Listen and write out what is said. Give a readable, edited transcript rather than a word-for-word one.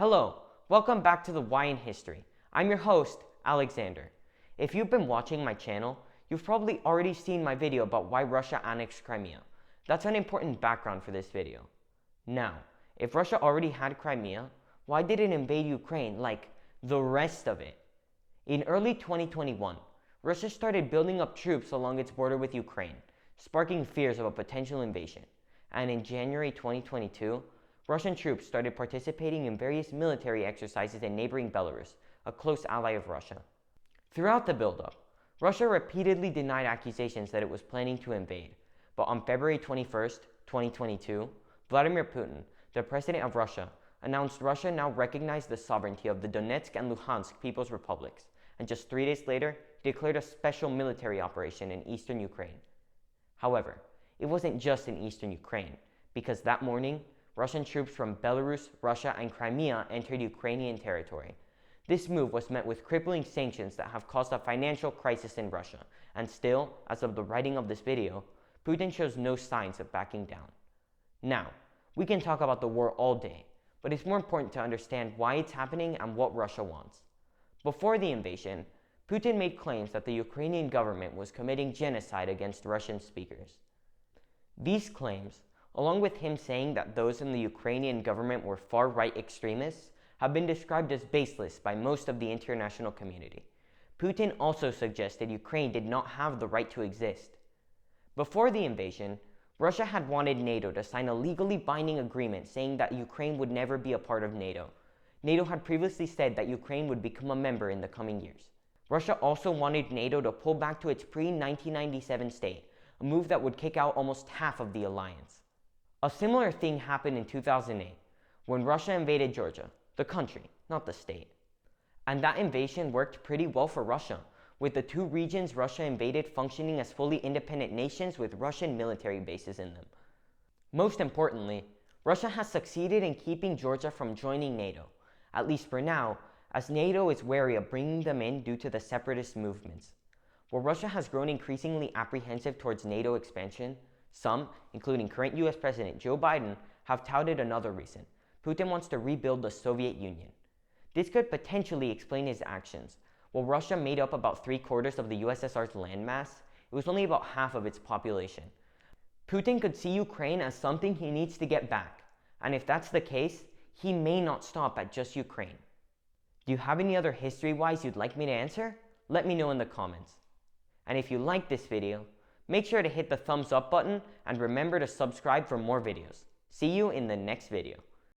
Hello, welcome back to the Why in History. I'm your host, Alexander. If you've been watching my channel, you've probably already seen my video about why Russia annexed Crimea. That's an important background for this video. Now, if Russia already had Crimea, why did it invade Ukraine like the rest of it? In early 2021, Russia started building up troops along its border with Ukraine, sparking fears of a potential invasion. And in January 2022, Russian troops started participating in various military exercises in neighboring Belarus, a close ally of Russia. Throughout the buildup, Russia repeatedly denied accusations that it was planning to invade. But on February 21st, 2022, Vladimir Putin, the president of Russia, announced Russia now recognized the sovereignty of the Donetsk and Luhansk People's Republics, and just 3 days later, declared a special military operation in eastern Ukraine. However, it wasn't just in eastern Ukraine, because that morning, Russian troops from Belarus, Russia, and Crimea entered Ukrainian territory. This move was met with crippling sanctions that have caused a financial crisis in Russia, and still, as of the writing of this video, Putin shows no signs of backing down. Now, we can talk about the war all day, but it's more important to understand why it's happening and what Russia wants. Before the invasion, Putin made claims that the Ukrainian government was committing genocide against Russian speakers. These claims, along with him saying that those in the Ukrainian government were far-right extremists, have been described as baseless by most of the international community. Putin also suggested Ukraine did not have the right to exist. Before the invasion, Russia had wanted NATO to sign a legally binding agreement saying that Ukraine would never be a part of NATO. NATO had previously said that Ukraine would become a member in the coming years. Russia also wanted NATO to pull back to its pre-1997 state, a move that would kick out almost half of the alliance. A similar thing happened in 2008, when Russia invaded Georgia, the country, not the state. And that invasion worked pretty well for Russia, with the two regions Russia invaded functioning as fully independent nations with Russian military bases in them. Most importantly, Russia has succeeded in keeping Georgia from joining NATO, at least for now, as NATO is wary of bringing them in due to the separatist movements. While Russia has grown increasingly apprehensive towards NATO expansion, some, including current US President Joe Biden, have touted another reason. Putin wants to rebuild the Soviet Union. This could potentially explain his actions. While Russia made up about 3/4 of the USSR's landmass, it was only about half of its population. Putin could see Ukraine as something he needs to get back, and if that's the case, he may not stop at just Ukraine. Do you have any other history-wise you'd like me to answer? Let me know in the comments. And if you like this video, make sure to hit the thumbs up button and remember to subscribe for more videos. See you in the next video.